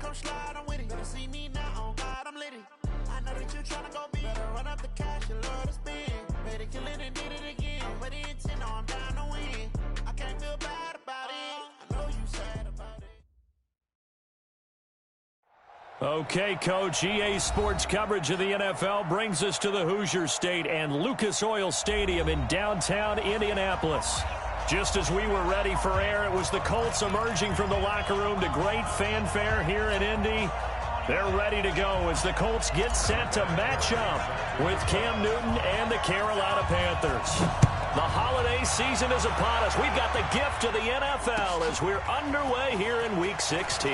come slide, I'm with it. Better see me now, oh God, I'm litty. I know that you tryna go big. Better run up the cash, you love to spend. Made it kill it and did it again. But the intent, no, I'm down to win. I can't feel bad about it. I know you sad about it. Okay, Coach, EA Sports coverage of the NFL brings us to the Hoosier State and Lucas Oil Stadium in downtown Indianapolis. Just as we were ready for air, it was the Colts emerging from the locker room to great fanfare here in Indy. They're ready to go as the Colts get set to match up with Cam Newton and the Carolina Panthers. The holiday season is upon us. We've got the gift of the NFL as we're underway here in Week 16.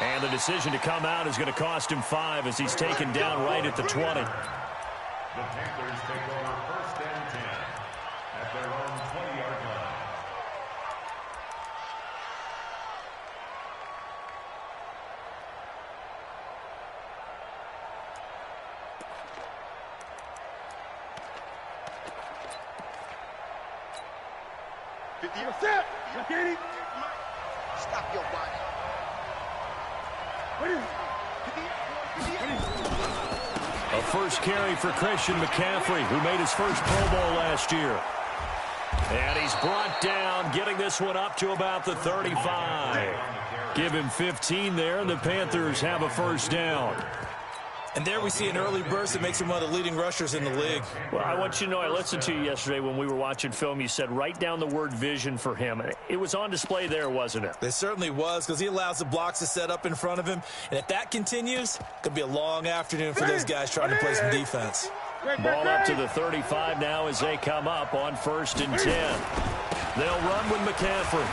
And the decision to come out is going to cost him 5 as he's taken down right at the 20. The Panthers take over 1st and 10 at their own 20-yard line. Stop your body. A first carry for Christian McCaffrey, who made his first Pro Bowl last year. And he's brought down, getting this one up to about the 35. Give him 15 there, and the Panthers have a first down. And there we see an early burst that makes him one of the leading rushers in the league. Well, I want you to know, I listened to you yesterday when we were watching film. You said write down the word vision for him. It was on display there, wasn't it? It certainly was, because he allows the blocks to set up in front of him. And if that continues, it could be a long afternoon for those guys trying to play some defense. Ball up to the 35 now as they come up on 1st and 10. They'll run with McCaffrey.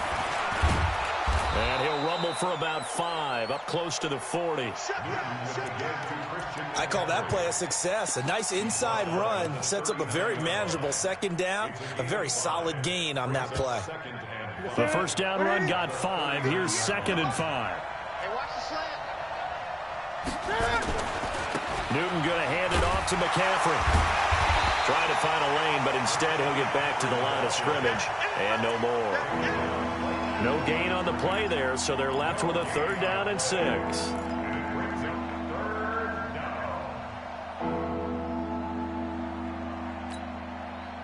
And he'll rumble for about 5, up close to the 40. I call that play a success. A nice inside run sets up a very manageable second down, a very solid gain on that play. The first down run got 5. Here's 2nd and 5. Hey, watch the slant. Newton going to hand it off to McCaffrey. Trying to find a lane, but instead he'll get back to the line of scrimmage. And no more. No gain on the play there, so they're left with a 3rd down and 6.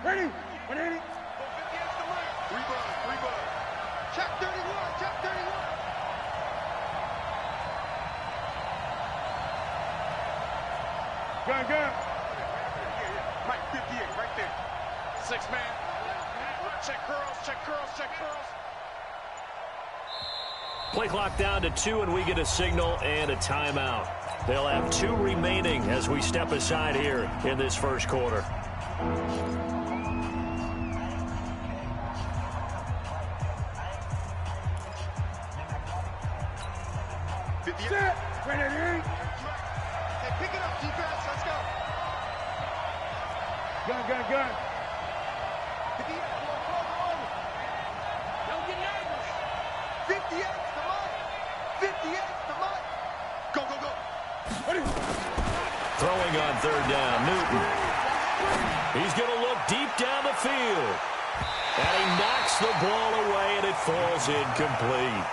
Ready? 180. Rebound. Check 31. Check 31. Gun. Mike 58, right there. 6 man. Check curls. Play clock down to 2, and we get a signal and a timeout. They'll have 2 remaining as we step aside here in this first quarter. Hey, pick it up, defense. Let's go. Gun. 58. Don't get nervous. 58. 58's the mark. Go. Throwing on 3rd down, Newton. He's going to look deep down the field. And he knocks the ball away, and it falls incomplete.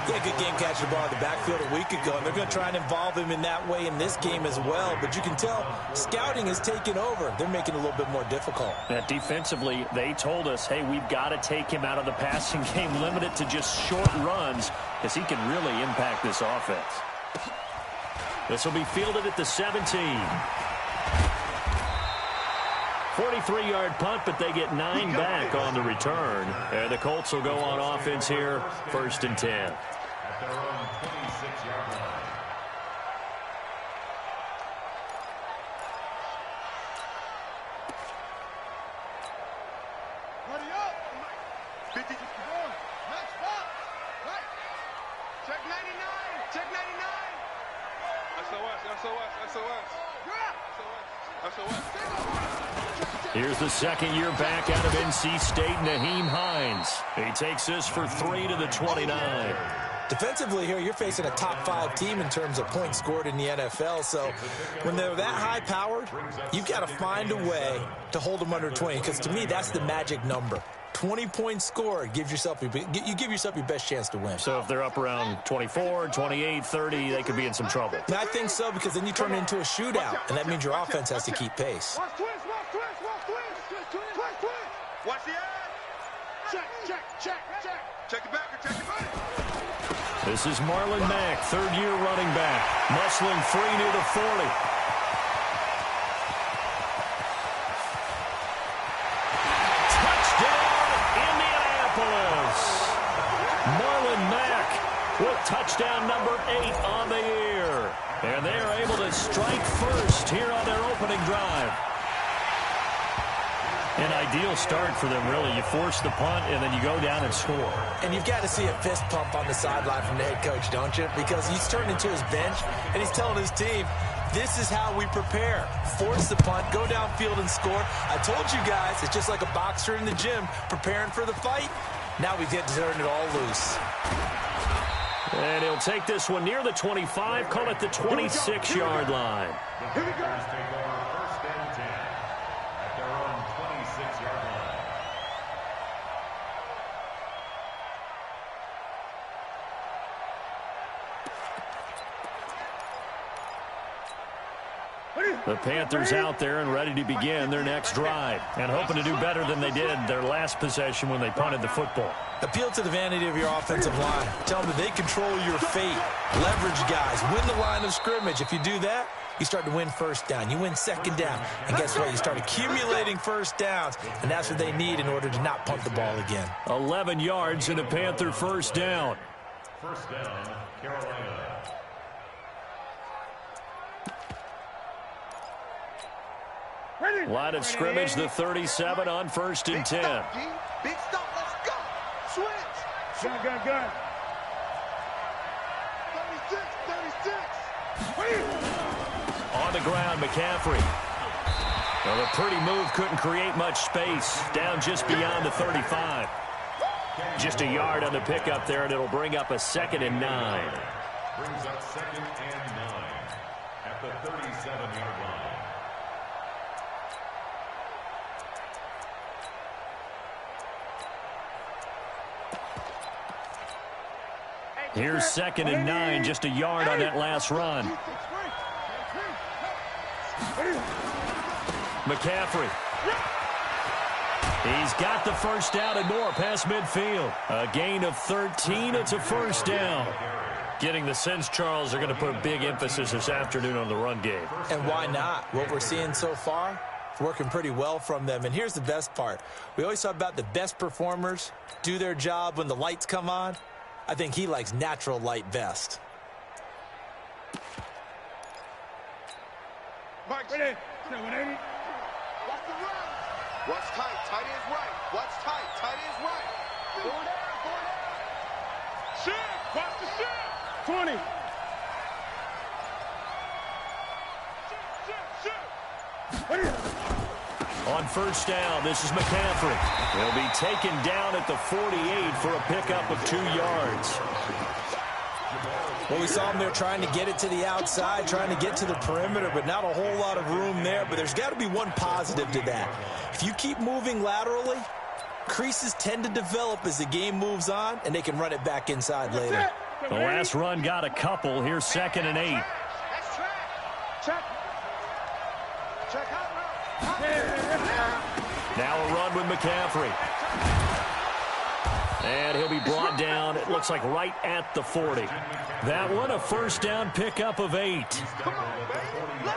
Yeah, good game catching the ball in the backfield a week ago, and they're going to try and involve him in that way in this game as well. But you can tell scouting has taken over. They're making it a little bit more difficult. Defensively, they told us, hey, we've got to take him out of the passing game, limit it to just short runs, because he can really impact this offense. This will be fielded at the 17. 43-yard punt, but they get 9 back on the return. And the Colts will go on offense here, 1st and 10. At their own 26-yard line. Ready up. 50. Nice spot. Right. Check 99. Check 99. Here's the second-year back out of NC State, Naheem Hines. He takes this for 3 to the 29. Defensively here, you're facing a top 5 team in terms of points scored in the NFL. So when they're that high-powered, you've got to find a way to hold them under 20, because to me, that's the magic number. 20 points scored, you give yourself your best chance to win. So if they're up around 24, 28, 30, they could be in some trouble. And I think so, because then you turn it into a shootout, and that means your offense has to keep pace. Watch the eye. Check it back or check it back. This is Marlon Mack, third-year running back, muscling free near the 40. Marlon Mack with touchdown number 8 on the year. And they are able to strike first here on their opening drive. An ideal start for them, really. You force the punt, and then you go down and score. And you've got to see a fist pump on the sideline from the head coach, don't you? Because he's turned into his bench, and he's telling his team, this is how we prepare. Force the punt, go downfield and score. I told you guys, it's just like a boxer in the gym preparing for the fight. Now we get to turn it all loose. And he'll take this one near the 25, call it the 26-yard line. The Panthers take over first and 10 at their own 26-yard line. The Panthers out there and ready to begin their next drive, and hoping to do better than they did their last possession when they punted the football. Appeal to the vanity of your offensive line. Tell them that they control your fate. Leverage guys. Win the line of scrimmage. If you do that, you start to win first down. You win second down. And guess what? You start accumulating first downs, and that's what they need in order to not punt the ball again. 11 yards and a Panther first down. First down, Carolina. Line of scrimmage, the 37 on first and 10. Big stop, let's go. Switch. Gun. 36. On the ground, McCaffrey. Well, a pretty move, couldn't create much space. Down just beyond the 35. Just a yard on the pickup there, and it'll bring up a 2nd and 9. Brings up 2nd and 9 at the 37-yard line. Here's 2nd and 9, just a yard on that last run. McCaffrey. He's got the first down and more past midfield. A gain of 13. It's a first down. Getting the sense, Charles, they're going to put a big emphasis this afternoon on the run game. And why not? What we're seeing so far, it's working pretty well from them. And here's the best part. We always talk about the best performers do their job when the lights come on. I think he likes natural light best. Watch the run. What's tight? Tight is right. What's tight? Tight is right. Forward down. Shoot. Watch the shoot. 20. Shoot. On first down, this is McCaffrey. He'll be taken down at the 48 for a pickup of 2 yards. Well, we saw him there trying to get it to the outside, trying to get to the perimeter, but not a whole lot of room there. But there's got to be one positive to that. If you keep moving laterally, creases tend to develop as the game moves on, and they can run it back inside later. The last run got a couple. Here's 2nd and 8. That's track. Check. Check out. Now a run with McCaffrey. And he'll be brought down, it looks like right at the 40. That one, a first down pickup of 8.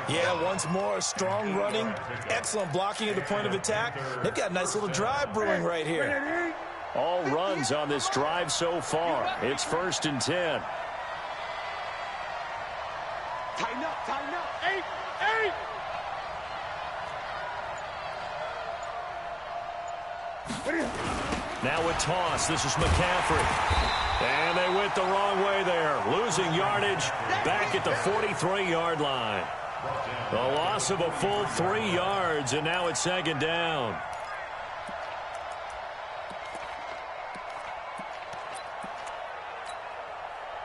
Yeah, once more, strong running, excellent blocking at the point of attack. They've got a nice little drive brewing right here. All runs on this drive so far. It's 1st and 10. Tighten up. 8. Now a toss. This is McCaffrey. And they went the wrong way there. Losing yardage back at the 43-yard line. The loss of a full 3 yards, and now it's 2nd down.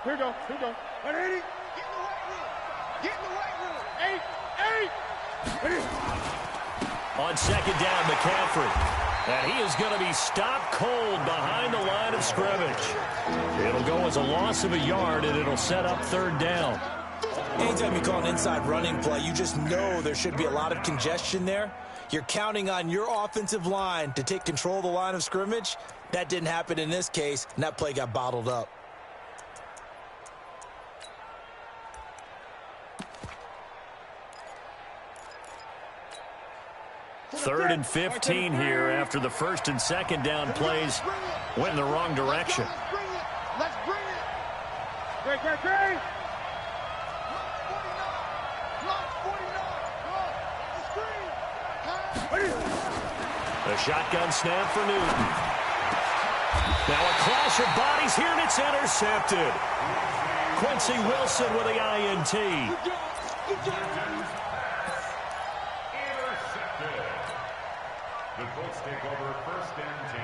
Here we go. 180. Get in the weight room. 8. On second down, McCaffrey. And he is going to be stopped cold behind the line of scrimmage. It'll go as a loss of a yard, and it'll set up third down. Anytime you call an inside running play, you just know there should be a lot of congestion there. You're counting on your offensive line to take control of the line of scrimmage. That didn't happen in this case, and that play got bottled up. Third and 15 here after the first and second down plays went in the wrong direction. Let's bring it. Great. The shotgun snap for Newton. Now a clash of bodies here, and it's intercepted. Quincy Wilson with the INT. The Colts take over first and 10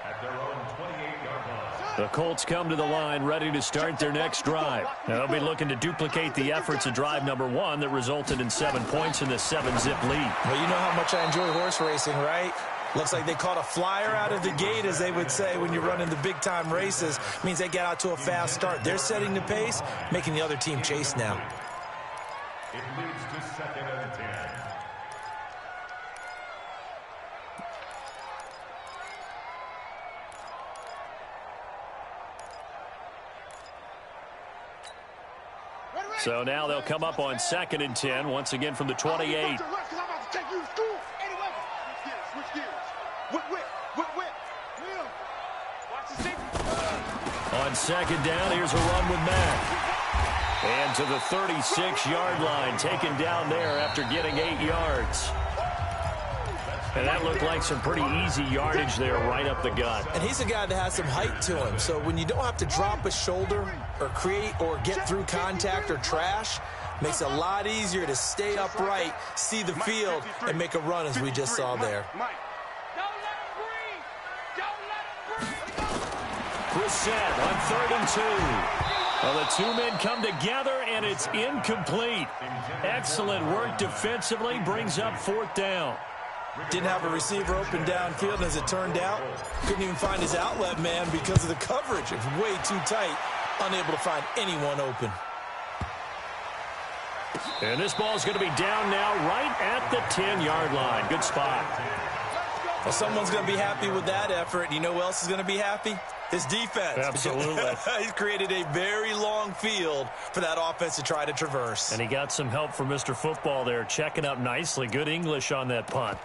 at their own 28-yard line. The Colts come to the line ready to start their next drive. Now they'll be looking to duplicate the efforts of drive number 1 that resulted in 7 points in the 7-zip lead. Well, you know how much I enjoy horse racing, right? Looks like they caught a flyer out of the gate, as they would say when you're running the big-time races. Means they get out to a fast start. They're setting the pace, making the other team chase now. It leads to second and 10. So now they'll come up on second and 10, once again from the 28. On second down, here's a run with Mack. And to the 36-yard line, taken down there after getting 8 yards. And that looked like some pretty easy yardage there right up the gut. And he's a guy that has some height to him. So when you don't have to drop a shoulder or create or get through contact or trash, makes it a lot easier to stay upright, see the field, and make a run as we just saw there. Brissett on third and 2. Well, the two men come together, and it's incomplete. Excellent work defensively, brings up fourth down. Didn't have a receiver open downfield, and as it turned out, couldn't even find his outlet man because of the coverage. It was way too tight, unable to find anyone open. And this ball's going to be down now right at the 10-yard line. Good spot. Well, someone's going to be happy with that effort. You know who else is going to be happy? His defense. Absolutely. He's created a very long field for that offense to try to traverse. And he got some help from Mr. Football there, checking up nicely. Good English on that punt.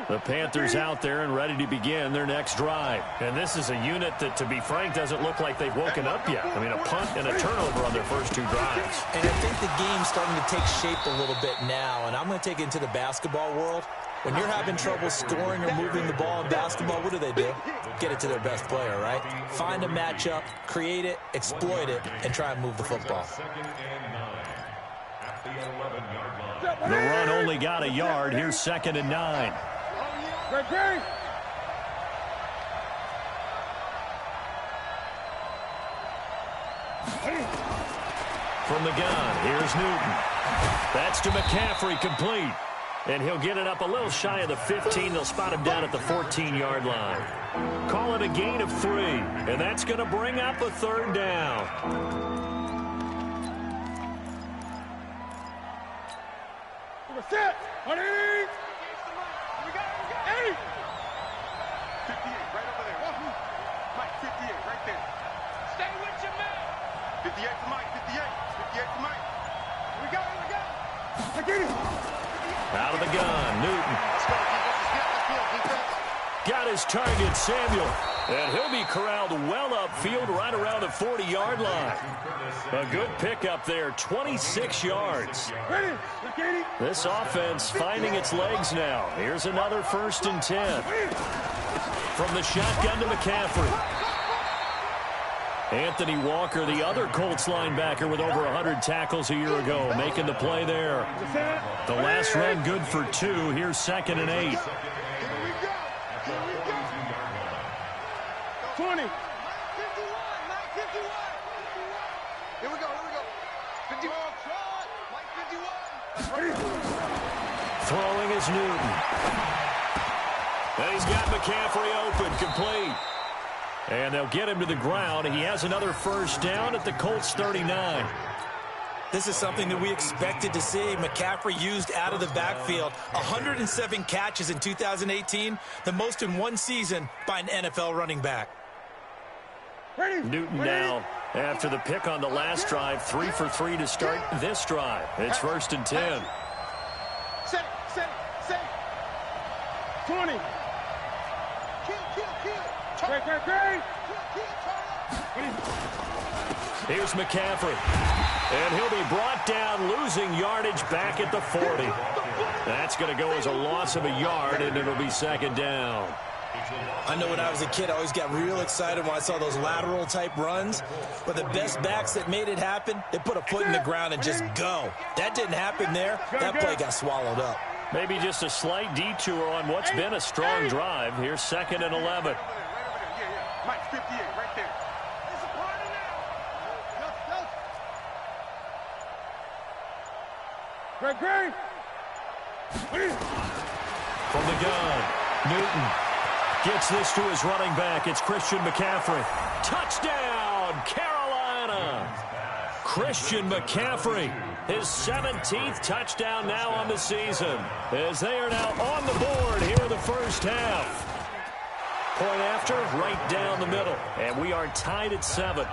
The Panthers out there and ready to begin their next drive. And this is a unit that, to be frank, doesn't look like they've woken up yet. I mean, a punt and a turnover on their first 2 drives. And I think the game's starting to take shape a little bit now. And I'm going to take it into the basketball world. When you're having trouble scoring or moving the ball in basketball, what do? Get it to their best player, right? Find a matchup, create it, exploit it, and try and move the football. Second and 9 at the 11-yard line. The run only got a yard. Here's second and 9. From the gun, here's Newton. That's to McCaffrey, complete. And he'll get it up a little shy of the 15. They'll spot him down at the 14-yard line. Call it a gain of 3. And that's going to bring up a third down. Set. 180. We got 80. 58 right over there. Mike, 58 right there. Stay with your man. 58 to Mike. 58 to Mike. We got it. I get it. Out of the gun, Newton. Got his target, Samuel. And he'll be corralled well upfield right around the 40-yard line. A good pickup there, 26 yards. This offense finding its legs now. Here's another first and 10. From the shotgun to McCaffrey. Anthony Walker, the other Colts linebacker with over 100 tackles a year ago, making the play there. The last run good for 2. Here's second and 8. 20. 51. Throwing is Newton. And he's got McCaffrey open, complete. And they'll get him to the ground. He has another first down at the Colts 39. This is something that we expected to see. McCaffrey used out of the backfield. 107 catches in 2018, the most in one season by an NFL running back. Newton now, after the pick on the last drive, 3 for 3 to start this drive. It's 1st and 10. Set. 20. Kill. Here's McCaffrey. And he'll be brought down, losing yardage back at the 40. That's going to go as a loss of a yard, and it'll be 2nd down. I know when I was a kid, I always got real excited when I saw those lateral-type runs. But the best backs that made it happen, they put a foot in the ground and just go. That didn't happen there. That play got swallowed up. Maybe just a slight detour on what's been a strong drive. Here's 2nd and 11. Mike, 58, right there. Great. From the gun, Newton gets this to his running back. It's Christian McCaffrey. Touchdown, Carolina! Christian McCaffrey, his 17th touchdown now on the season, as they are now on the board here in the first half. Point after, right down the middle, and we are tied at 7.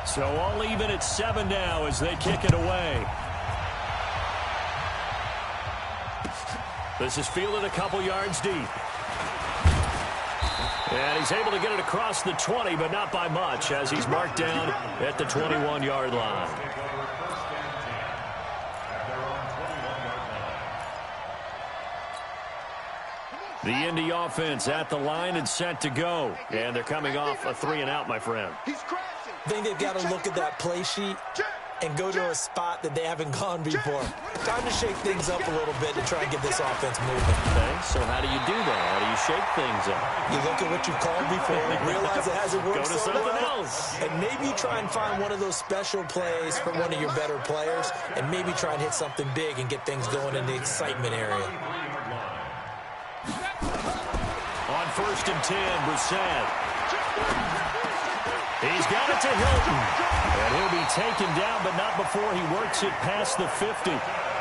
So all even at 7 now as they kick it away. This is fielded a couple yards deep. And he's able to get it across the 20, but not by much, as he's marked down at the 21-yard line. The Indy offense at the line and set to go. And they're coming off a 3-and-out, my friend. I think they've got to look at that play sheet and go to a spot that they haven't gone before. Time to shake things up a little bit to try and get this offense moving. Okay, so how do you do that? How do you shake things up? You look at what you've called before, realize it hasn't worked Go to so something well, else. and maybe try and find one of those special plays for one of your better players, and maybe try and hit something big and get things going in the excitement area. On 1st and 10, Brissett. He's got it to Hilton. And he'll be taken down, but not before he works it past the 50.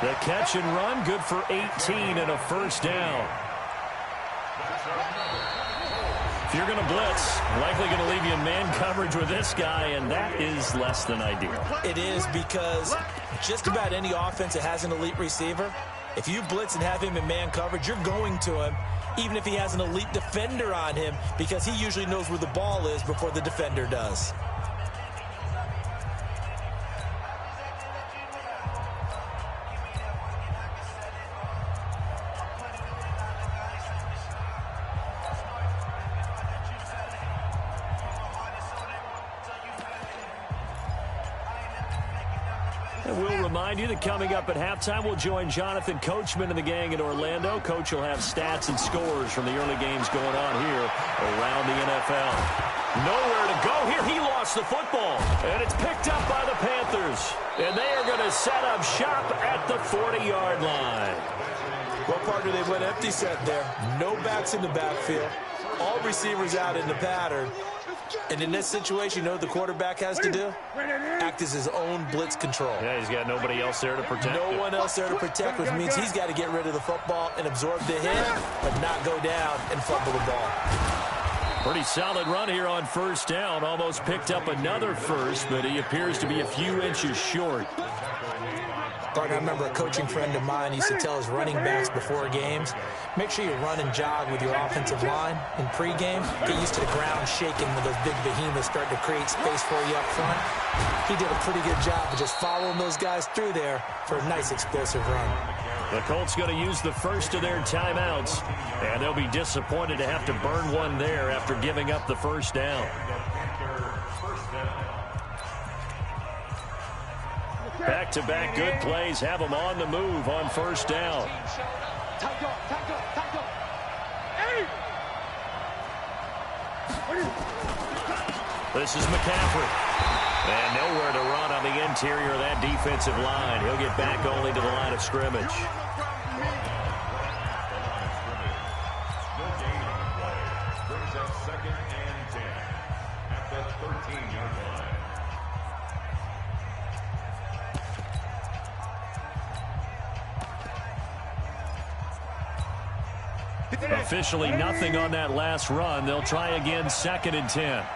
The catch and run, good for 18 and a first down. If you're going to blitz, likely going to leave you in man coverage with this guy, and that is less than ideal. It is, because just about any offense that has an elite receiver, if you blitz and have him in man coverage, you're going to him, even if he has an elite defender on him, because he usually knows where the ball is before the defender does. And we'll remind you that coming up at halftime, we'll join Jonathan Coachman and the gang in Orlando. Coach will have stats and scores from the early games going on here around the NFL. Nowhere to go here. He lost the football, and it's picked up by the Panthers. And they are going to set up shop at the 40-yard line. Well, partner, they went empty set there. No backs in the backfield. All receivers out in the pattern. And in this situation, you know what the quarterback has to do? Act as his own blitz control. Yeah, he's got nobody else there to protect No one else there to protect, which means he's got to get rid of the football and absorb the hit, but not go down and fumble the ball. Pretty solid run here on first down. Almost picked up another first, but he appears to be a few inches short. Partner, I remember a coaching friend of mine used to tell his running backs before games, make sure you run and jog with your offensive line in pregame. Get used to the ground shaking when those big behemoths start to create space for you up front. He did a pretty good job of just following those guys through there for a nice explosive run. The Colts going to use the first of their timeouts, and they'll be disappointed to have to burn one there after giving up the first down. Back-to-back good plays have them on the move on first down. This is McCaffrey. And nowhere to run on the interior of that defensive line. He'll get back only to the line of scrimmage. Brings up 2nd and 10 at the 13-yard line. Officially nothing on that last run. They'll try again, 2nd and 10.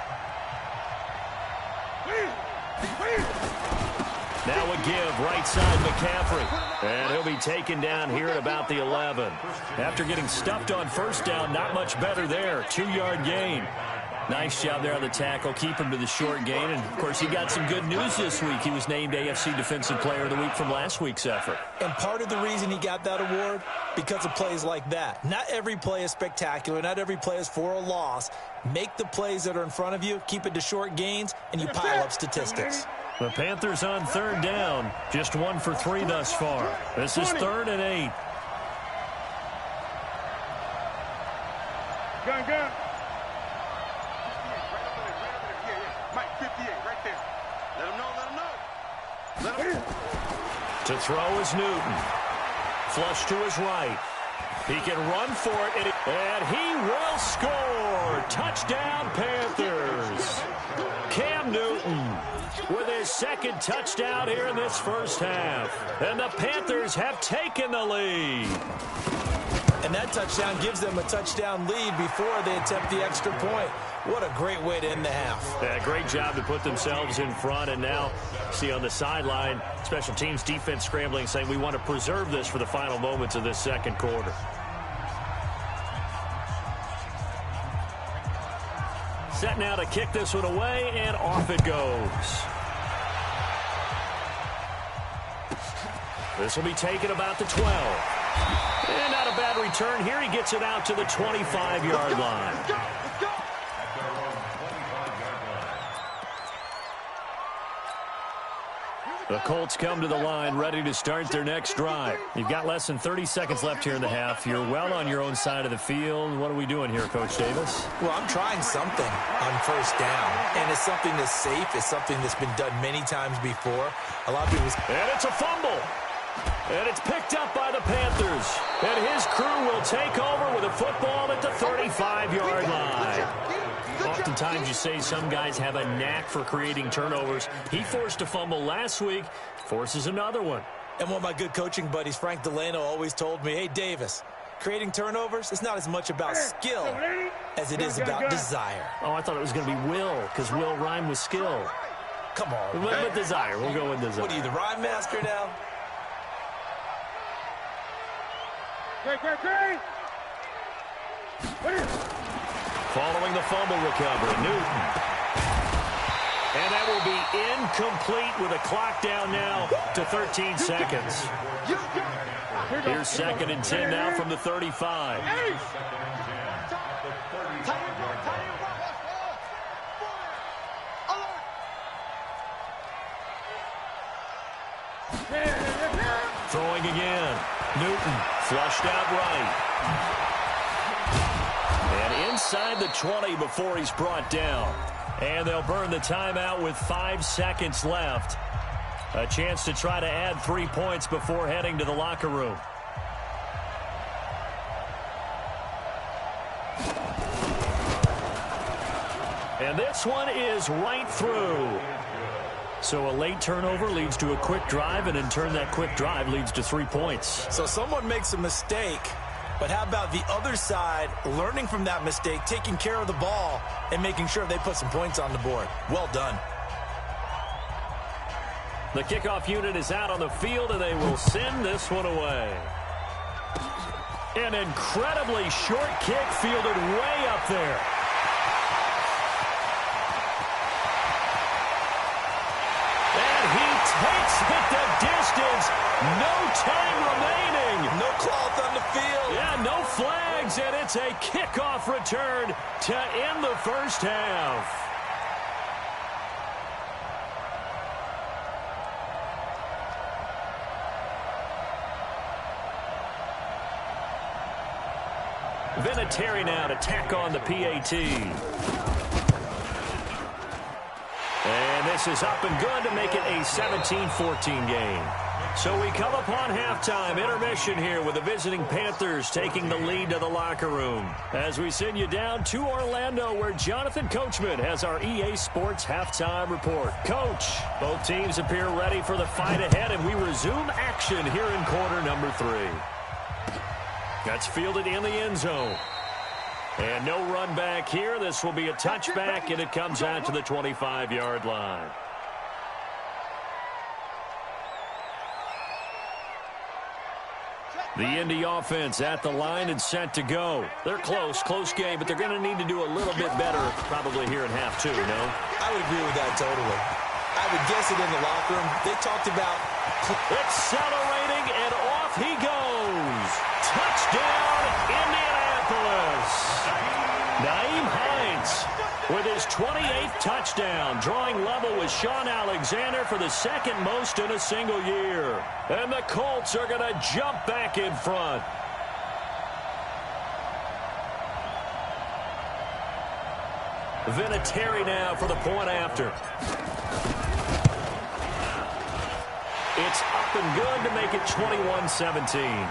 Now a give, right side McCaffrey. And he'll be taken down here at about the 11. After getting stuffed on first down, not much better there. 2-yard gain. Nice job there on the tackle. Keep him to the short gain. And, of course, he got some good news this week. He was named AFC Defensive Player of the Week from last week's effort. And part of the reason he got that award, because of plays like that. Not every play is spectacular. Not every play is for a loss. Make the plays that are in front of you, keep it to short gains, and you pile up statistics. The Panthers on 3rd down. Just 1 for 3 thus far. This is 3rd and 8. Gun. Mike, 58, right there. Let him know. To throw is Newton. Flush to his right. He can run for it, and he will score. Touchdown, Panthers. Cam Newton with his 2nd touchdown here in this first half. And the Panthers have taken the lead. And that touchdown gives them a touchdown lead before they attempt the extra point. What a great way to end the half. Yeah, great job to put themselves in front. And now, see on the sideline, special teams defense scrambling, saying we want to preserve this for the final moments of this 2nd quarter. Set now to kick this one away, and off it goes. This will be taken about the 12. And not a bad return here. He gets it out to the 25-yard line. The Colts come to the line ready to start their next drive. You've got less than 30 seconds left here in the half. You're well on your own side of the field. What are we doing here, Coach Davis? Well, I'm trying something on first down. And it's something that's safe. It's something that's been done many times before. A lot of people... And it's a fumble. And it's picked up by the Panthers. And his crew will take over with a football at the 35-yard line. Oftentimes you say some guys have a knack for creating turnovers. He forced a fumble last week, forces another one. And one of my good coaching buddies, Frank Delano, always told me, hey, Davis, creating turnovers is not as much about skill as it is about desire. Oh, I thought it was going to be will, because will rhyme with skill. Come on. With desire. We'll go with desire. What are you, the rhyme master now? Great. Following the fumble recovery, Newton. And that will be incomplete with a clock down now to 13 seconds. Here's 2nd and 10 now from the 35. Throwing again. Newton flushed out right. And inside the 20 before he's brought down. And they'll burn the timeout with 5 seconds left. A chance to try to add 3 points before heading to the locker room. And this one is right through. So a late turnover leads to a quick drive, and in turn that quick drive leads to 3 points. So someone makes a mistake, but how about the other side learning from that mistake, taking care of the ball, and making sure they put some points on the board? Well done. The kickoff unit is out on the field, and they will send this one away. An incredibly short kick fielded way up there. Takes it the distance. No time remaining. No cloth on the field. Yeah, no flags, and it's a kickoff return to end the first half. Vinatieri now to tack on the PAT. this is up and good to make it a 17-14 game. So we come upon halftime intermission here with the visiting Panthers taking the lead to the locker room. As we send you down to Orlando where Jonathan Coachman has our EA Sports halftime report. Coach, both teams appear ready for the fight ahead, and we resume action here in quarter number 3. That's fielded in the end zone. And no run back here. This will be a touchback, and it comes out to the 25-yard line. The Indy offense at the line and set to go. They're close game, but they're going to need to do a little bit better probably here in half 2, no? I would agree with that totally. I would guess it in the locker room. They talked about... Accelerating, and off he goes. Touchdown, Indianapolis. Nyheim Hines with his 28th touchdown, drawing level with Sean Alexander for the second most in a single year. And the Colts are going to jump back in front. Vinatieri now for the point after. It's up and good to make it 21-17.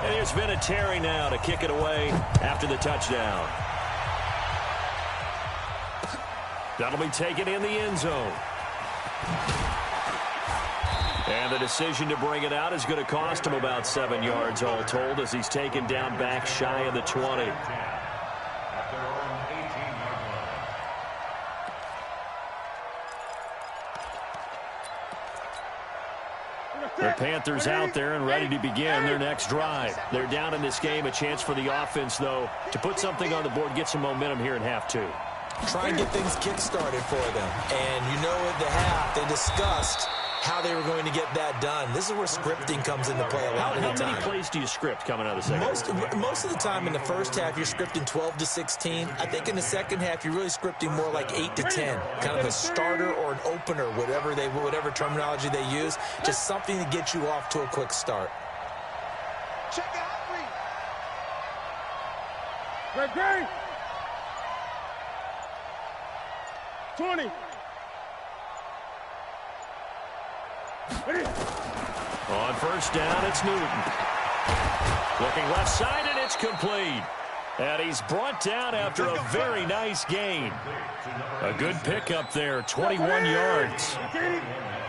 And here's Vinatieri now to kick it away after the touchdown. That'll be taken in the end zone. And the decision to bring it out is going to cost him about 7 yards all told as he's taken down back shy of the 20. The Panthers out there and ready to begin their next drive. They're down in this game. A chance for the offense, though, to put something on the board, get some momentum here in half 2. Try and get things kick-started for them. And you know at the half, they discussed how they were going to get that done. This is where scripting comes into play a lot of the time. How many plays do you script coming out of the second? Most of the time in the first half, you're scripting 12 to 16. I think in the second half, you're really scripting more like 8 to 10. Kind of a starter or an opener, whatever terminology they use. Just something to get you off to a quick start. Check it out, please. Great. 20. On first down, it's Newton. Looking left side, and it's complete. And he's brought down after a very nice gain. A good pickup there, 21 yards.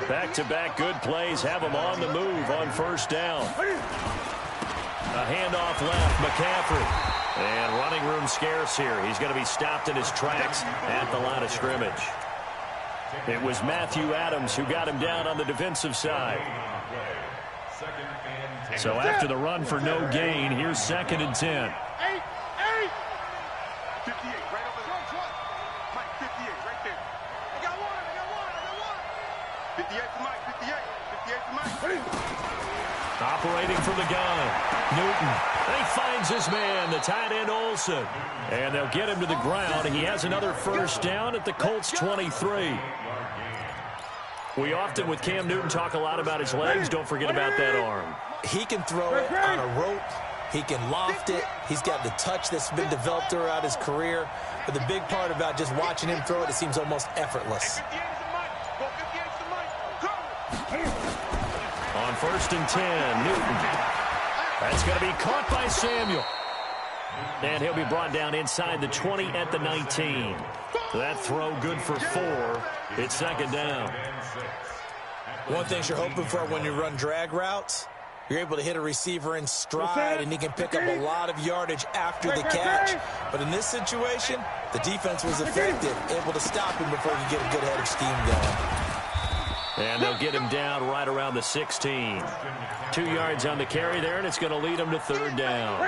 Back-to-back good plays have him on the move on first down. A handoff left, McCaffrey. And running room scarce here. He's going to be stopped in his tracks at the line of scrimmage. It was Matthew Adams who got him down on the defensive side. So after the run for no gain, here's 2nd and 10. 58, right over there. Mike, 58, right there. I got one. 58 for Mike, 58 for Mike. Operating from the gun, Newton. And he finds his man, the tight end Olsen. And they'll get him to the ground. He has another first down at the Colts 23. We often, with Cam Newton, talk a lot about his legs. Don't forget about that arm. He can throw it on a rope. He can loft it. He's got the touch that's been developed throughout his career. But the big part about just watching him throw it, it seems almost effortless. On first and 10, Newton. That's going to be caught by Samuel. And he'll be brought down inside the 20 at the 19. That throw good for 4. It's 2nd down. One thing you're hoping for when you run drag routes, you're able to hit a receiver in stride, and he can pick up a lot of yardage after the catch. But in this situation, the defense was effective, able to stop him before he could get a good head of steam going. And they'll get him down right around the 16. 2 yards on the carry there, and it's going to lead him to 3rd down.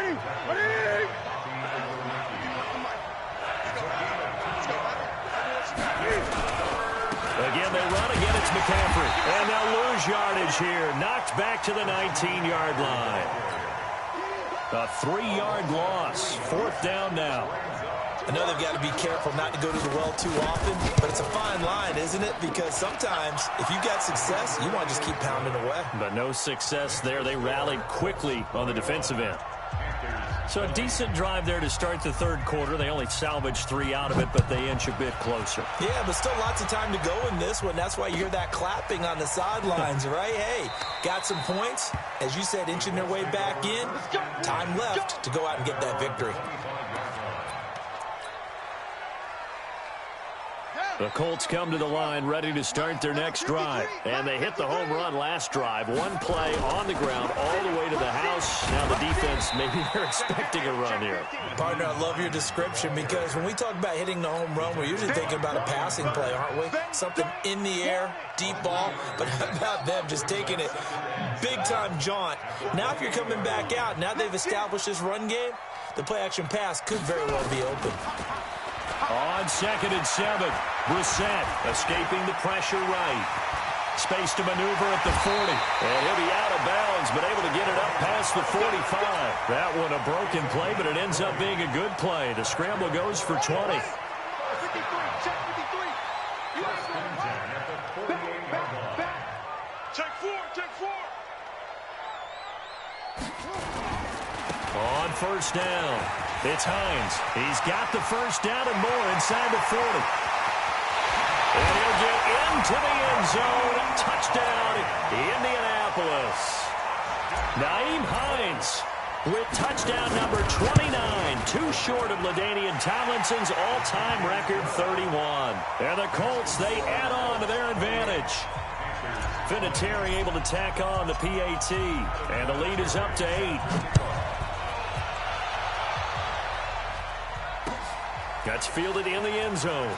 Again, they run. Again, it's McCaffrey. And they'll lose yardage here. Knocked back to the 19-yard line. A 3-yard loss. 4th down now. I know they've got to be careful not to go to the well too often, but it's a fine line, isn't it? Because sometimes if you got success, you want to just keep pounding away. But no success there. They rallied quickly on the defensive end. So a decent drive there to start the third quarter. They only salvaged 3 out of it, but they inch a bit closer. Yeah, but still lots of time to go in this one. That's why you hear that clapping on the sidelines, right? Hey, got some points. As you said, inching their way back in. Time left to go out and get that victory. The Colts come to the line ready to start their next drive. And they hit the home run last drive. One play on the ground all the way to the house. Now the defense, maybe they're expecting a run here. Partner, I love your description because when we talk about hitting the home run, we're usually thinking about a passing play, aren't we? Something in the air, deep ball. But how about them just taking it big-time jaunt? Now if you're coming back out, now they've established this run game, the play-action pass could very well be open. On 2nd and 7, Brissett escaping the pressure right. Space to maneuver at the 40. And he'll be out of bounds, but able to get it up past the 45. That one a broken play, but it ends up being a good play. The scramble goes for 20. 53, check 53. Back. Check 4, check 4. On first down, it's Hines. He's got the first down and more inside the 40. And he'll get into the end zone. Touchdown, Indianapolis. Nyheim Hines with touchdown number 29. Too short of LaDainian Tomlinson's all-time record 31. And the Colts, they add on to their advantage. Vinatieri able to tack on the PAT. And the lead is up to 8. Gets fielded in the end zone.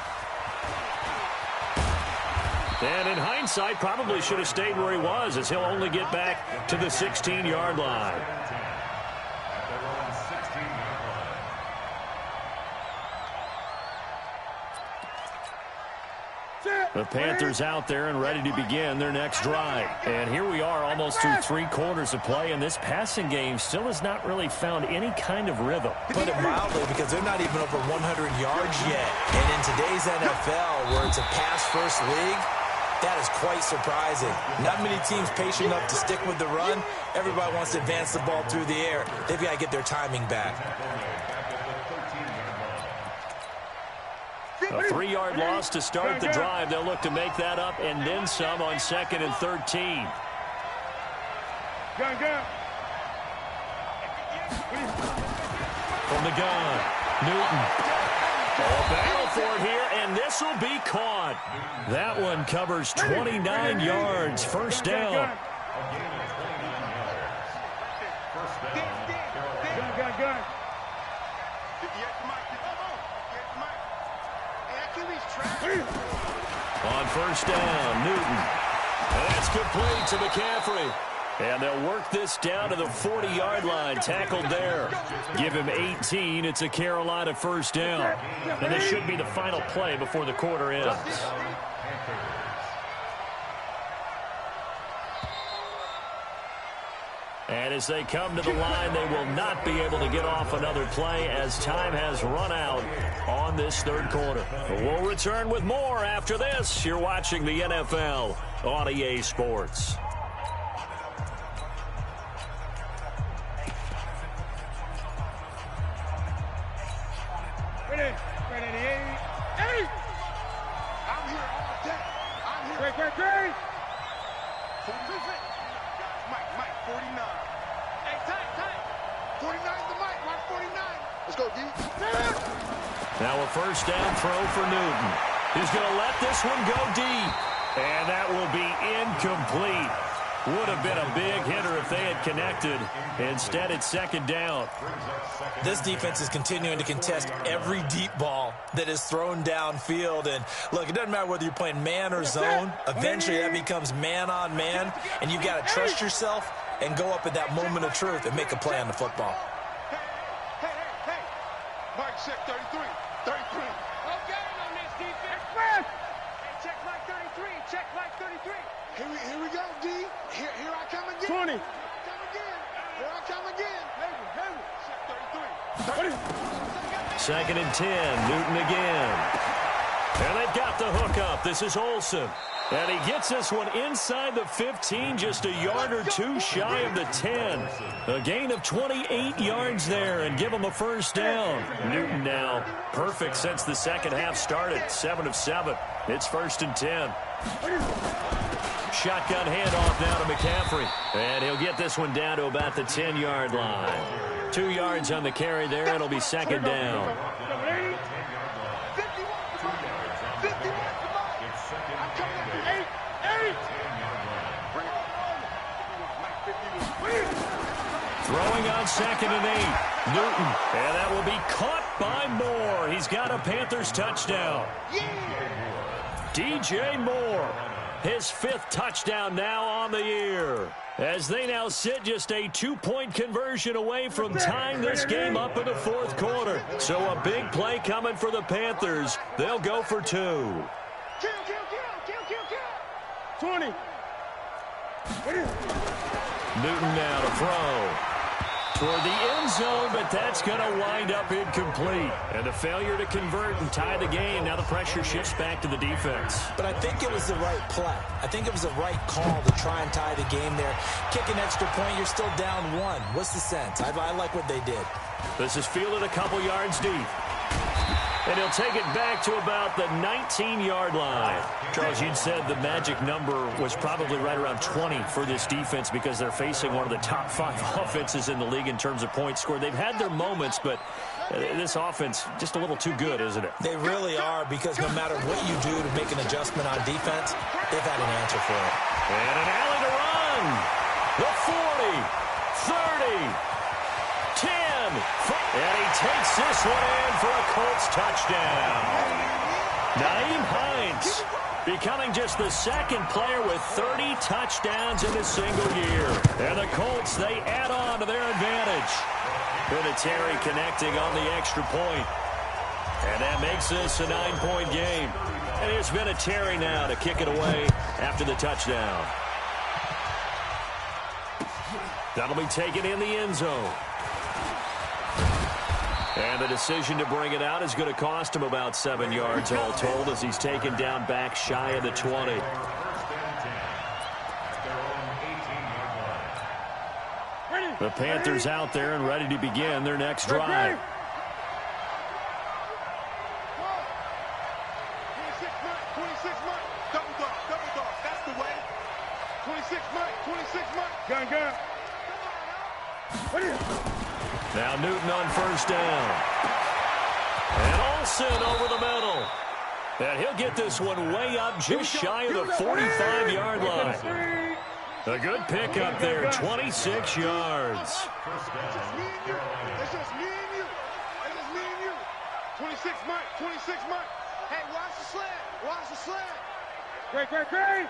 And in hindsight, probably should have stayed where he was, as he'll only get back to the 16-yard line. The Panthers out there and ready to begin their next drive. And here we are almost through 3 quarters of play, and this passing game still has not really found any kind of rhythm. Put it mildly, because they're not even over 100 yards yet. And in today's NFL, where it's a pass-first league, that is quite surprising. Not many teams patient enough to stick with the run. Everybody wants to advance the ball through the air. They've got to get their timing back. A 3-yard loss to start the drive. They'll look to make that up and then some on 2nd and 13. From the gun, Newton. Battle for it here, and this will be caught. That one covers 29 yards. First down. On first down, Newton. And that's complete to McCaffrey. And they'll work this down to the 40-yard line. Tackled there. Give him 18. It's a Carolina first down. And this should be the final play before the quarter ends. And as they come to the line, they will not be able to get off another play as time has run out on this third quarter. We'll return with more after this. You're watching the NFL on EA Sports. Ready, hey! I'm here all day. I'm here. Great. Mike, 49. Hey, tight. 49 the Mike, 49. Let's go, D. Now a first down throw for Newton. He's going to let this one go deep. And that will be incomplete. Would have been a big hitter if they had connected. Instead, it's second down. This defense is continuing to contest every deep ball that is thrown downfield. And look, it doesn't matter whether you're playing man or zone. Eventually, that becomes man on man. And you've got to trust yourself and go up at that moment of truth and make a play on the football. Hey. Mike, check 33. Okay on this defense. Hey, check Mike 33. Check Mike 33. Here we go, D. Here I come again. 20. Here I come again. Heavy. Check 33. 2nd and 10. Newton again. And they've got the hook up. This is Olsen. And he gets this one inside the 15, just a yard or two shy of the 10. A gain of 28 yards there and give him a first down. Newton now perfect since the second half started. 7 of 7. It's 1st and 10. Shotgun handoff now to McCaffrey. And he'll get this one down to about the 10-yard line. 2 yards on the carry there. It'll be 2nd down. Throwing on 2nd and 8. Newton. And that will be caught by Moore. He's got a Panthers touchdown. DJ Moore. His 5th touchdown now on the year. As they now sit just a 2-point conversion away from tying this game up in the 4th quarter. So a big play coming for the Panthers. They'll go for 2. Kill. 20. Newton now to throw. Toward the end zone, but that's going to wind up incomplete. And a failure to convert and tie the game. Now the pressure shifts back to the defense. But I think it was the right play. I think it was the right call to try and tie the game there. Kick an extra point, you're still down 1. What's the sense? I like what they did. This is fielded a couple yards deep. And he'll take it back to about the 19-yard line. Charles, you'd said the magic number was probably right around 20 for this defense because they're facing one of the top 5 offenses in the league in terms of points scored. They've had their moments, but this offense just a little too good, isn't it? They really are, because no matter what you do to make an adjustment on defense, they've had an answer for it. And an alley to run. The 40, 30. 10, and he takes this one in for a Colts touchdown. Nyheim Hines becoming just the 2nd player with 30 touchdowns in a single year. And the Colts, they add on to their advantage. Vinatieri connecting on the extra point. And that makes this a 9-point game. And here's Vinatieri now to kick it away after the touchdown. That'll be taken in the end zone. And the decision to bring it out is going to cost him about 7 yards all told as he's taken down back shy of the 20. The Panthers out there and ready to begin their next drive. 26 Mike. Double dog. That's the way. 26 Mike. Gun. Now Newton on first down. And Olsen over the middle. And he'll get this one way up just shy of the 45-yard line. A good pickup there, 26 yards. It's just me and you. 26 Mike. Hey, watch the sled. Great. 8.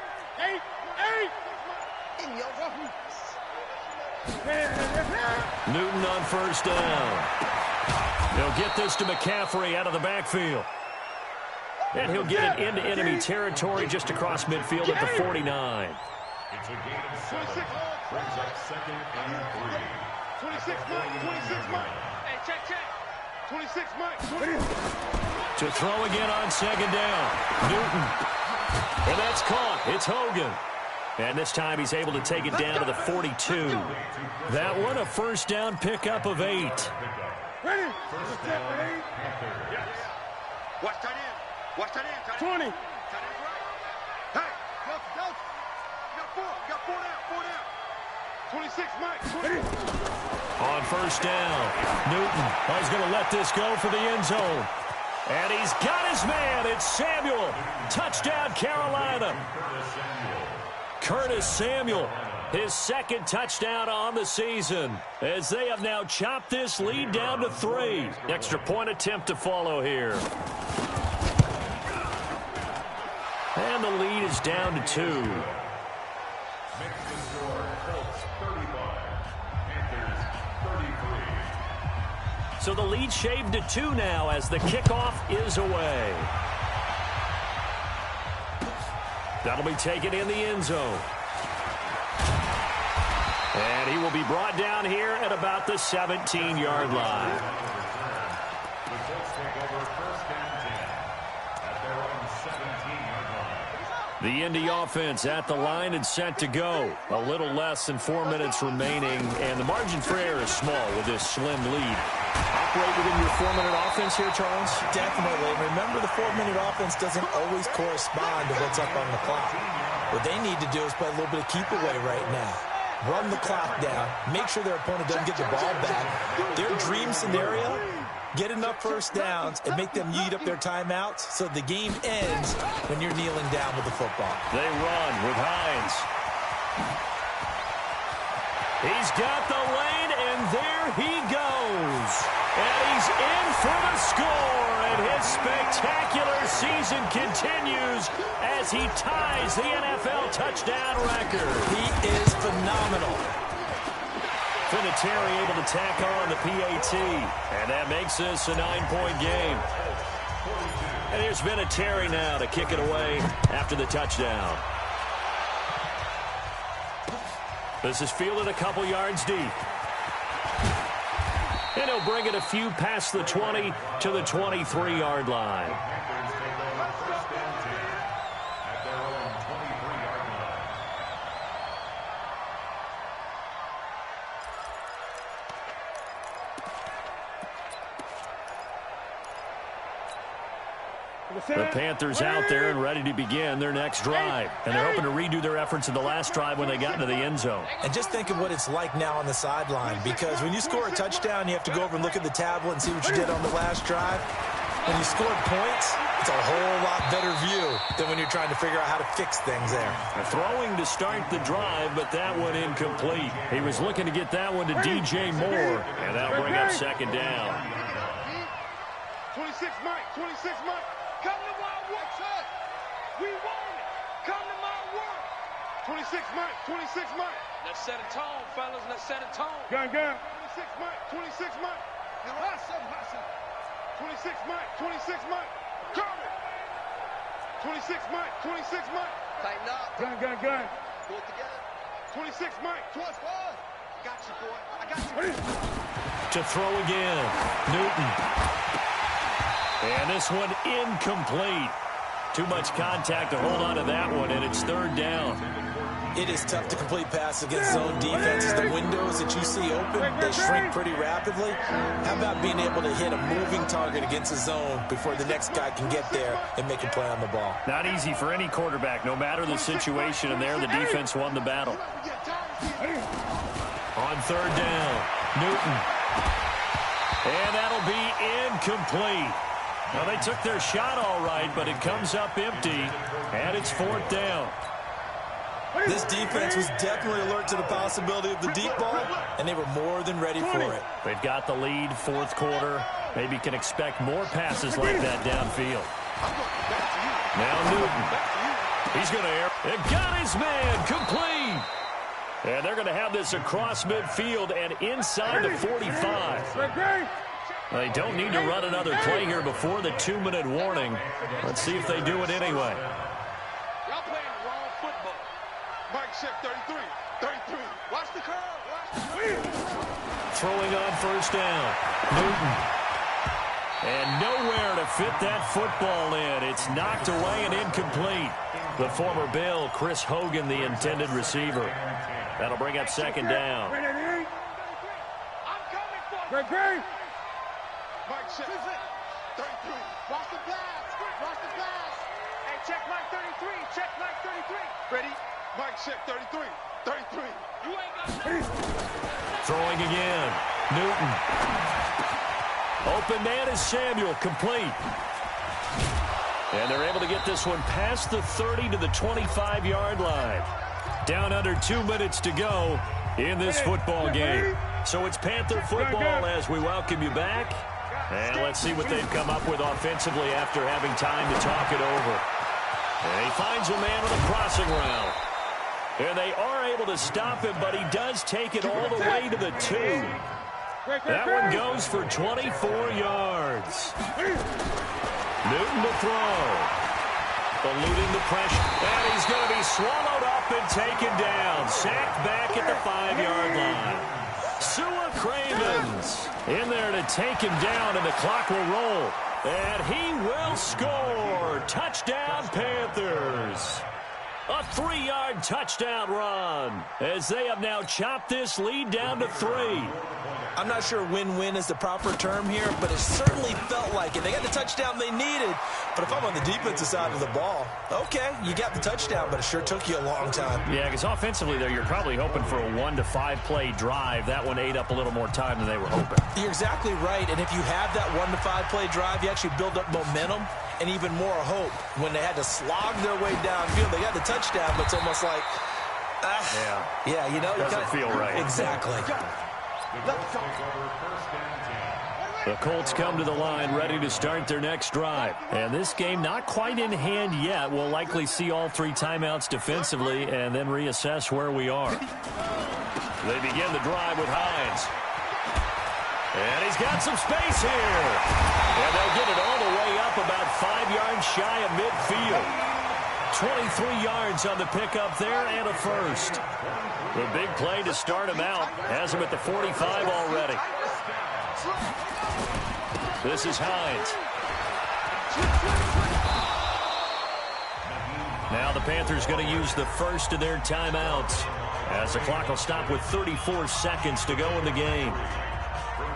Newton on first down. He'll get this to McCaffrey out of the backfield. And he'll get it into enemy territory just across midfield at the 49. It's a gain of 7. Brings up 2nd and 3. 26 Mike. Hey, check. 26 Mike. To throw again on 2nd down. Newton. And that's caught. It's Hogan. And this time he's able to take it down to the 42. That one a first down pickup of 8. Ready? First down, Panthers. Yes. Watch tight end. 20. Tight end right. Hey, go. You got 4 down. 26 Mike. 20. On first down, Newton is going to let this go for the end zone. And he's got his man. It's Samuel. Touchdown, Carolina. Curtis Samuel, his 2nd touchdown on the season, as they have now chopped this lead down to 3. Extra point attempt to follow here. And the lead is down to 2. Makes the score Colts 35, Panthers 33. So the lead shaved to 2 now as the kickoff is away. That'll be taken in the end zone. And he will be brought down here at about the 17-yard line. for first and 10 at their own 17-yard line. The Indy offense at the line and set to go. A little less than 4 minutes remaining, and the margin for error is small with this slim lead. Operate within your 4-minute offense here, Charles? Definitely. Remember, the 4-minute offense doesn't always correspond to what's up on the clock. What they need to do is play a little bit of keep away right now. Run the clock down. Make sure their opponent doesn't get the ball back. Their dream scenario, get enough first downs and make them eat up their timeouts so the game ends when you're kneeling down with the football. They run with Hines. He's got the lane, and there he goes. And he's in for the score, and his spectacular season continues as he ties the NFL touchdown record. He is phenomenal. Vinatieri able to tack on the PAT, and that makes this a 9-point game. And here's Vinatieri now to kick it away after the touchdown. This is fielded a couple yards deep. And he'll bring it a few past the 20 to the 23-yard line. Panthers take over first and 10 at their own 23-yard line. The Panthers out there and ready to begin their next drive. And they're hoping to redo their efforts in the last drive when they got into the end zone. And just think of what it's like now on the sideline, because when you score a touchdown, you have to go over and look at the tablet and see what you did on the last drive. When you scored points, it's a whole lot better view than when you're trying to figure out how to fix things there. Throwing to start the drive, but that one incomplete. He was looking to get that one to DJ Moore, and that'll bring up second down. 26 Mike, 26 Mike. Come to my work, son. We want it. Come to my work. 26 Mike, 26 Mike. Let's set a tone, fellas. Let's set a tone. Gun. 26 Mike, 26 Mike. Hustle. 26 Mike, 26 Mike. Coming. 26 Mike, 26 Mike. Tighten up. Gun. Pull it together. 26 Mike. Towards forward. Got you, boy. I got you. To throw again, Newton. And this one incomplete. Too much contact to hold on to that one, and it's third down. It is tough to complete passes against zone defenses. The windows that you see open, they shrink pretty rapidly. How about being able to hit a moving target against a zone before the next guy can get there and make a play on the ball? Not easy for any quarterback, no matter the situation, and there the defense won the battle. On third down, Newton. And that'll be incomplete. Well, they took their shot all right, but it comes up empty, and it's fourth down. This defense was definitely alert to the possibility of the deep ball, and they were more than ready for it. They've got the lead, fourth quarter. Maybe can expect more passes like that downfield. Now Newton. He's going to air. It got his man complete. And they're going to have this across midfield and inside the 45. They don't need to run another play here before the 2-minute warning. Let's see if they do it anyway. Y'all playing wrong football. Mike check 33. 33. Watch the curve. Throwing on first down. Newton. And nowhere to fit that football in. It's knocked away and incomplete. The former Bill, Chris Hogan, the intended receiver. That'll bring up second down. I'm coming for you. Mike check 33. Watch the pass. Watch the pass. Hey, check Mike 33. Check Mike 33. Ready? Mike check 33. 33. You ain't got nothing. Throwing again. Newton. Open man is Samuel. Complete. And they're able to get this one past the 30 to the 25-yard line. Down under 2 minutes to go in this football game. So it's Panther football as we welcome you back. And let's see what they've come up with offensively after having time to talk it over. And he finds a man with a crossing route. And they are able to stop him, but he does take it all the way to the 2. That one goes for 24 yards. Newton to throw. Eluding the pressure. And he's going to be swallowed up and taken down. Sacked back at the 5-yard line. Sua Cravens in there to take him down, and the clock will roll. And he will score. Touchdown, Panthers. A 3-yard touchdown run as they have now chopped this lead down to 3. I'm not sure win-win is the proper term here, but it certainly felt like it. They got the touchdown they needed, but if I'm on the defensive side of the ball, okay, you got the touchdown, but it sure took you a long time. Yeah, because offensively, though, you're probably hoping for a 1 to 5 play drive. That one ate up a little more time than they were hoping. You're exactly right, and if you have that 1 to 5 play drive, you actually build up momentum and even more hope. When they had to slog their way downfield, they got the touchdown, but it's almost like, yeah, you know, doesn't feel right. Exactly. The Colts come to the line ready to start their next drive. And this game not quite in hand yet. We'll likely see all 3 timeouts defensively and then reassess where we are. They begin the drive with Hines. And he's got some space here. And they'll get it all the way up about 5 yards shy of midfield. 23 yards on the pickup there and a first. The big play to start him out has him at the 45 already. This is Hines. Now the Panthers going to use the first of their timeouts as the clock will stop with 34 seconds to go in the game.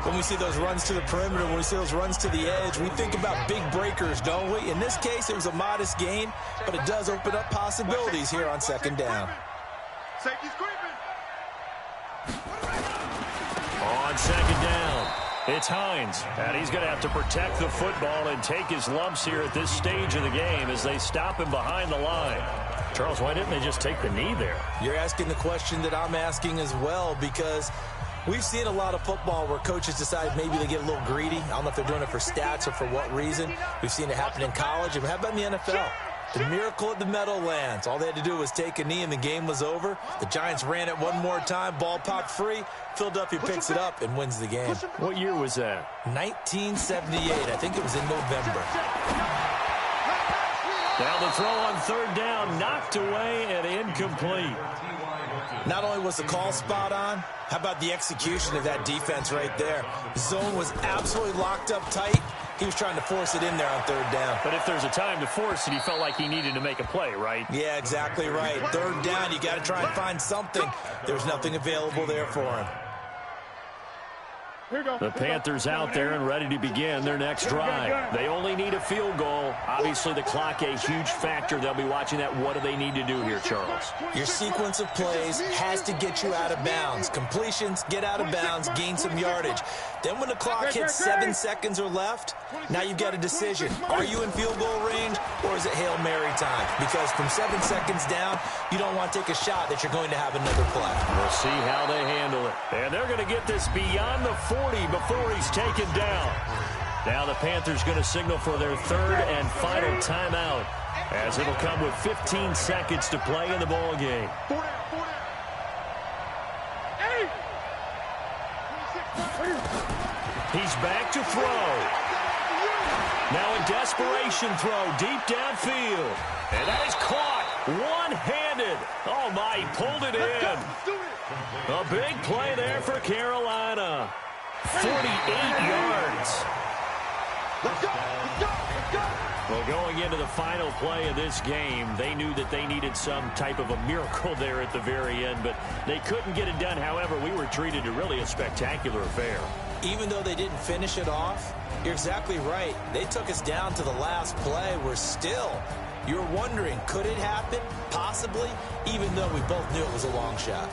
When we see those runs to the perimeter, when we see those runs to the edge, we think about big breakers, don't we? In this case, it was a modest gain, but it does open up possibilities here on second down. Safety's creeping. On second down, it's Hines, and he's going to have to protect the football and take his lumps here at this stage of the game as they stop him behind the line. Charles, why didn't they just take the knee there? You're asking the question that I'm asking as well, because we've seen a lot of football where coaches decide maybe they get a little greedy. I don't know if they're doing it for stats or for what reason. We've seen it happen in college. And how about in the NFL? The miracle at the Meadowlands. All they had to do was take a knee and the game was over. The Giants ran it one more time. Ball popped free. Philadelphia picks it up and wins the game. What year was that? 1978. I think it was in November. Now the throw on third down, knocked away and incomplete. Not only was the call spot on, how about the execution of that defense right there? Zone was absolutely locked up tight. He was trying to force it in there on third down. But if there's a time to force it, he felt like he needed to make a play, right? Yeah, exactly right. Third down, you got to try and find something. There's nothing available there for him. The Panthers out there and ready to begin their next drive. They only need a field goal. Obviously, the clock a huge factor. They'll be watching that. What do they need to do here, Charles? Your sequence of plays has to get you out of bounds. Completions, get out of bounds, gain some yardage. Then when the clock hits 7 seconds or left, now you've got a decision. Are you in field goal range or is it Hail Mary time? Because from 7 seconds down, you don't want to take a shot that you're going to have another play. We'll see how they handle it. And they're going to get this beyond the 40 before he's taken down. Now the Panthers going to signal for their third and final timeout as it'll come with 15 seconds to play in the ball game. He's back to throw. Now a desperation throw deep downfield. And that is caught one-handed. Oh, my, he pulled it in. A big play there for Carolina. 48 yards. Well, going into the final play of this game, they knew that they needed some type of a miracle there at the very end, but they couldn't get it done. However, we were treated to really a spectacular affair. Even though they didn't finish it off, you're exactly right. They took us down to the last play. We're still, you're wondering, could it happen? Possibly, even though we both knew it was a long shot.